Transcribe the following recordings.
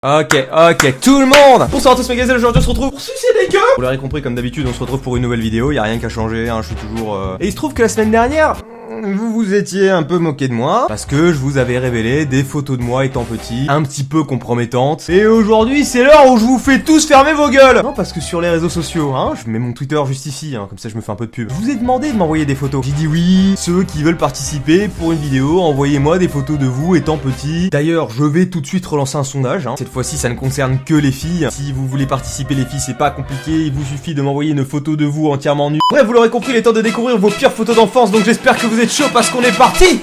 Ok, tout le monde. Bonsoir à tous mes gars, aujourd'hui on se retrouve pour sucer des gueux. Vous l'aurez compris, comme d'habitude on se retrouve pour une nouvelle vidéo, y a rien qu'à changer, hein, je suis toujours... Et il se trouve que la semaine dernière, vous vous étiez un peu moqué de moi, parce que je vous avais révélé des photos de moi étant petit, un petit peu compromettantes. Et aujourd'hui c'est l'heure où je vous fais tous fermer vos gueules. Non, parce que sur les réseaux sociaux, hein, je mets mon Twitter juste ici, hein, comme ça je me fais un peu de pub. Je vous ai demandé de m'envoyer des photos. J'ai dit oui, ceux qui veulent participer pour une vidéo, envoyez-moi des photos de vous étant petit. D'ailleurs, je vais tout de suite relancer un sondage, hein. Cette fois-ci ça ne concerne que les filles. Si vous voulez participer les filles, c'est pas compliqué, il vous suffit de m'envoyer une photo de vous entièrement nue. Bref, vous l'aurez compris, il est temps de découvrir vos pires photos d'enfance, donc j'espère que vous êtes chaud parce qu'on est parti.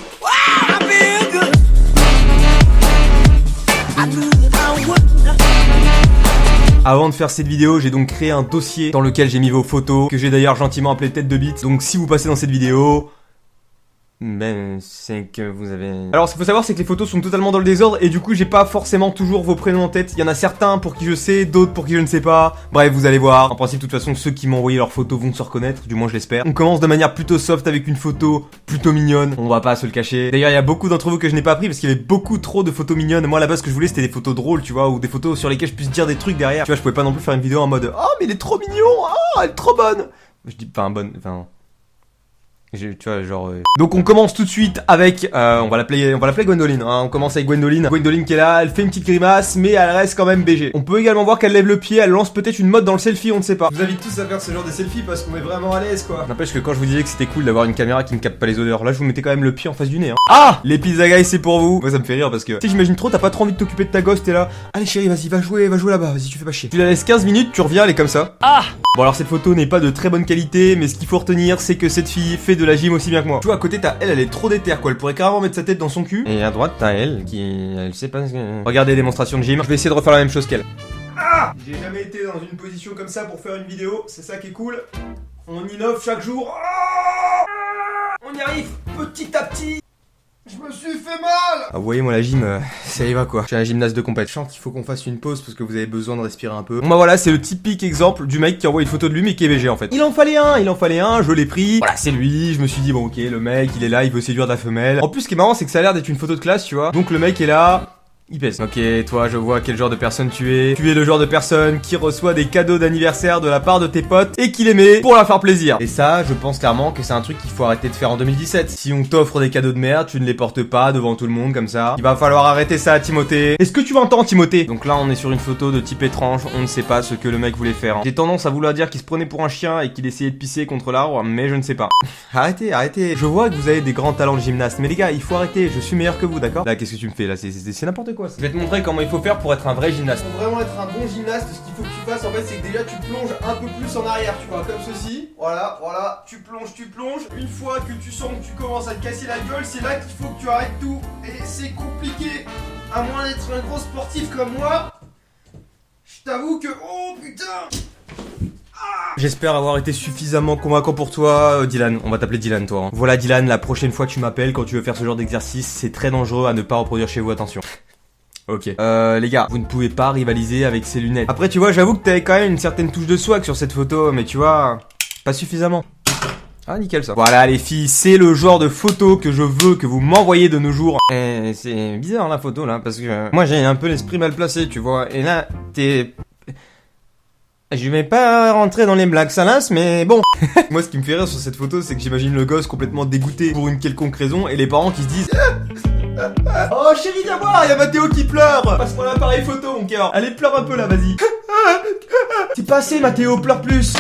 Avant de faire cette vidéo, j'ai donc créé un dossier dans lequel j'ai mis vos photos, que j'ai d'ailleurs gentiment appelé tête de bite. Donc si vous passez dans cette vidéo... Ben, c'est que vous avez... Alors, ce qu'il faut savoir, c'est que les photos sont totalement dans le désordre et du coup, j'ai pas forcément toujours vos prénoms en tête. Il y en a certains pour qui je sais, d'autres pour qui je ne sais pas. Bref, vous allez voir. En principe, de toute façon, ceux qui m'ont envoyé leurs photos vont se reconnaître, du moins je l'espère. On commence de manière plutôt soft avec une photo plutôt mignonne. On va pas se le cacher. D'ailleurs, il y a beaucoup d'entre vous que je n'ai pas pris parce qu'il y avait beaucoup trop de photos mignonnes. Moi, à la base, ce que je voulais, c'était des photos drôles, tu vois, ou des photos sur lesquelles je puisse dire des trucs derrière. Tu vois, je pouvais pas non plus faire une vidéo en mode « Oh, mais il est trop mignon! Oh, elle est trop bonne !» Je dis pas bonne, enfin... Tu vois, genre... Donc on commence tout de suite avec... on va l'appeler Gwendoline, hein. On commence avec Gwendoline. Gwendoline qui est là, elle fait une petite grimace, mais elle reste quand même BG. On peut également voir qu'elle lève le pied, elle lance peut-être une mode dans le selfie, on ne sait pas. Je vous invite tous à faire ce genre de selfie parce qu'on est vraiment à l'aise, quoi. N'empêche que quand je vous disais que c'était cool d'avoir une caméra qui ne capte pas les odeurs, là je vous mettais quand même le pied en face du nez, hein. Ah, les pizza guys, c'est pour vous. Moi ça me fait rire parce que... Tu sais, j'imagine trop, t'as pas trop envie de t'occuper de ta gosse, t'es là. Allez chérie, vas-y, va jouer là-bas, vas-y, tu fais pas chier. Tu la laisses 15 minutes, tu reviens, elle est comme ça. Ah. Bon alors cette photo n'est pas de très bonne qualité, mais ce qu'il faut retenir, c'est que cette fille fait de la gym aussi bien que moi. Tu vois, à côté t'as elle est trop déterre quoi, elle pourrait carrément mettre sa tête dans son cul. Et à droite t'as elle qui... elle sait pas ce que... Regardez démonstration de gym, je vais essayer de refaire la même chose qu'elle. Ah, j'ai jamais été dans une position comme ça pour faire une vidéo, c'est ça qui est cool. On innove chaque jour. On y arrive petit à petit. Je me suis fait mal. Ah, vous voyez, moi la gym, ça y va quoi. J'ai un gymnase de compète. Je sens qu'il faut qu'on fasse une pause parce que vous avez besoin de respirer un peu. Bon bah voilà, c'est le typique exemple du mec qui envoie une photo de lui mais qui est BG en fait. Il en fallait un, je l'ai pris. Voilà, c'est lui, je me suis dit bon ok, le mec il est là, il veut séduire de la femelle. En plus ce qui est marrant c'est que ça a l'air d'être une photo de classe, tu vois. Donc le mec est là... il pèse. Ok, toi, je vois quel genre de personne tu es. Tu es le genre de personne qui reçoit des cadeaux d'anniversaire de la part de tes potes et qui les met pour leur faire plaisir. Et ça, je pense clairement que c'est un truc qu'il faut arrêter de faire en 2017. Si on t'offre des cadeaux de merde, tu ne les portes pas devant tout le monde comme ça. Il va falloir arrêter ça, Timothée. Est-ce que tu m'entends, Timothée? Donc là, on est sur une photo de type étrange. On ne sait pas ce que le mec voulait faire. J'ai tendance à vouloir dire qu'il se prenait pour un chien et qu'il essayait de pisser contre l'arbre, mais je ne sais pas. Arrêtez. Je vois que vous avez des grands talents de gymnaste, mais les gars, il faut arrêter. Je suis meilleur que vous, d'accord? Là, qu'est-ce que tu me fais là? C'est n'importe quoi. Je vais te montrer comment il faut faire pour être un vrai gymnaste. Pour vraiment être un bon gymnaste, ce qu'il faut que tu fasses en fait, c'est que déjà tu plonges un peu plus en arrière, tu vois, comme ceci. Voilà, tu plonges. Une fois que tu sens que tu commences à te casser la gueule, c'est là qu'il faut que tu arrêtes tout. Et c'est compliqué, à moins d'être un gros sportif comme moi. Je t'avoue que... oh putain. J'espère avoir été suffisamment convaincant pour toi, Dylan. On va t'appeler Dylan, toi. Hein. Voilà, Dylan, la prochaine fois tu m'appelles quand tu veux faire ce genre d'exercice, c'est très dangereux à ne pas reproduire chez vous, attention. Ok. Les gars, vous ne pouvez pas rivaliser avec ces lunettes. Après, tu vois, j'avoue que t'avais quand même une certaine touche de swag sur cette photo, mais tu vois, pas suffisamment. Ah, nickel ça. Voilà les filles, c'est le genre de photo que je veux que vous m'envoyez de nos jours. Et c'est bizarre la photo là, parce que moi j'ai un peu l'esprit mal placé, tu vois. Et là, t'es... je vais pas rentrer dans les blagues salaces, mais bon. Moi, ce qui me fait rire sur cette photo, c'est que j'imagine le gosse complètement dégoûté pour une quelconque raison, et les parents qui se disent... oh chérie, viens voir, y'a Mathéo qui pleure. Passe-moi l'appareil photo, mon cœur. Allez, pleure un peu là, vas-y. C'est pas assez, Mathéo, pleure plus.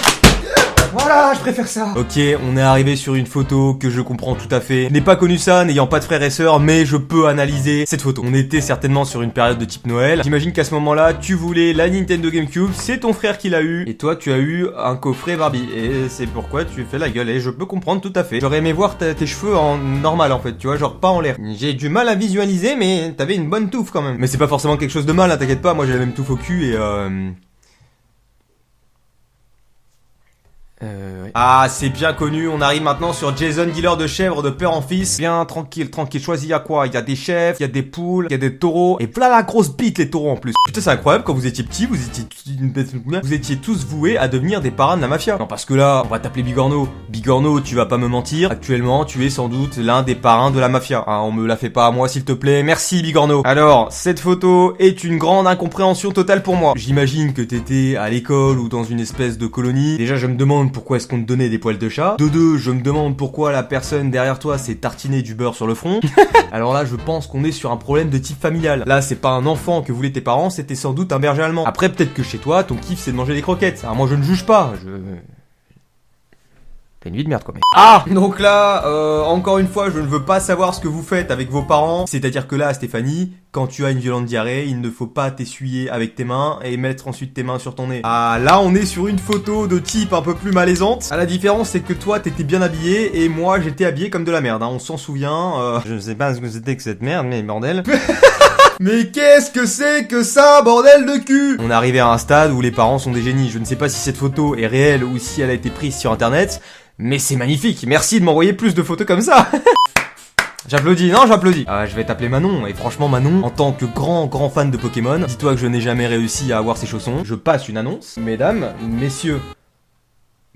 Voilà, je préfère ça. Ok, on est arrivé sur une photo que je comprends tout à fait. Je n'ai pas connu ça, n'ayant pas de frères et sœurs, mais je peux analyser cette photo. On était certainement sur une période de type Noël. J'imagine qu'à ce moment-là, tu voulais la Nintendo GameCube, c'est ton frère qui l'a eu, et toi tu as eu un coffret Barbie. Et c'est pourquoi tu fais la gueule, et je peux comprendre tout à fait. J'aurais aimé voir tes cheveux en normal en fait, tu vois, genre pas en l'air. J'ai du mal à visualiser, mais t'avais une bonne touffe quand même. Mais c'est pas forcément quelque chose de mal, hein, t'inquiète pas, moi j'ai la même touffe au cul et Ouais. Ah, c'est bien connu, on arrive maintenant sur Jason, dealer de chèvres de père en fils. Bien, tranquille, choisis, il y a quoi? Il y a des chèvres, il y a des poules, il y a des taureaux, et voilà la grosse bite, les taureaux en plus. Putain, c'est incroyable, quand vous étiez petit, vous étiez tous voués à devenir des parrains de la mafia. Non, parce que là, on va t'appeler Bigorneau. Bigorneau, tu vas pas me mentir, actuellement, tu es sans doute l'un des parrains de la mafia. Hein, on me la fait pas à moi, s'il te plaît. Merci, Bigorneau. Alors, cette photo est une grande incompréhension totale pour moi. J'imagine que t'étais à l'école ou dans une espèce de colonie. Déjà, je me demande pourquoi est-ce qu'on te donnait des poils de chat. De deux, je me demande pourquoi la personne derrière toi s'est tartiné du beurre sur le front. Alors là, je pense qu'on est sur un problème de type familial. Là, c'est pas un enfant que voulaient tes parents, c'était sans doute un berger allemand. Après, peut-être que chez toi, ton kiff c'est de manger des croquettes. Alors moi, je ne juge pas. T'as une vie de merde quoi mec. Ah, donc là, encore une fois, je ne veux pas savoir ce que vous faites avec vos parents. C'est-à-dire que là, Stéphanie, quand tu as une violente diarrhée, il ne faut pas t'essuyer avec tes mains et mettre ensuite tes mains sur ton nez. Ah, là, on est sur une photo de type un peu plus malaisante. Ah, la différence, c'est que toi, t'étais bien habillé et moi, j'étais habillé comme de la merde. Hein. On s'en souvient. Je ne sais pas ce que c'était que cette merde, mais bordel. Mais qu'est-ce que c'est que ça, bordel de cul? On est arrivé à un stade où les parents sont des génies. Je ne sais pas si cette photo est réelle ou si elle a été prise sur internet, mais c'est magnifique. Merci de m'envoyer plus de photos comme ça. J'applaudis, non j'applaudis. Je vais t'appeler Manon, et franchement Manon, en tant que grand fan de Pokémon, dis-toi que je n'ai jamais réussi à avoir ces chaussons. Je passe une annonce. Mesdames, messieurs,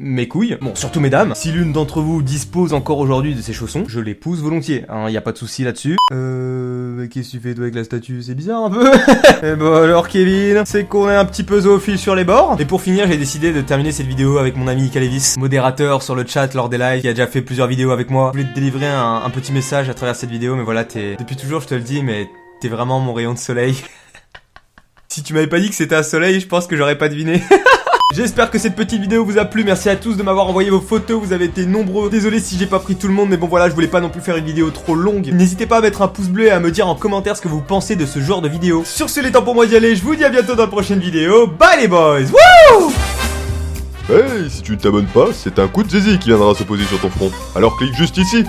mes couilles, bon surtout mesdames, si l'une d'entre vous dispose encore aujourd'hui de ces chaussons, je les pousse volontiers, hein, y a pas de souci là-dessus. Mais qu'est-ce que tu fais toi avec la statue? C'est bizarre un peu. Et bon alors Kevin, c'est qu'on est un petit peu zoophile sur les bords. Et pour finir, j'ai décidé de terminer cette vidéo avec mon ami Calevis, modérateur sur le chat lors des lives, qui a déjà fait plusieurs vidéos avec moi. Je voulais te délivrer un petit message à travers cette vidéo, mais voilà, depuis toujours je te le dis, mais t'es vraiment mon rayon de soleil. Si tu m'avais pas dit que c'était un soleil, je pense que j'aurais pas deviné. J'espère que cette petite vidéo vous a plu, merci à tous de m'avoir envoyé vos photos, vous avez été nombreux. Désolé si j'ai pas pris tout le monde, mais bon voilà, je voulais pas non plus faire une vidéo trop longue. N'hésitez pas à mettre un pouce bleu et à me dire en commentaire ce que vous pensez de ce genre de vidéo. Sur ce, il est temps pour moi d'y aller, je vous dis à bientôt dans la prochaine vidéo. Bye les boys. Wouh! Hey, si tu ne t'abonnes pas, c'est un coup de zizi qui viendra se poser sur ton front. Alors clique juste ici.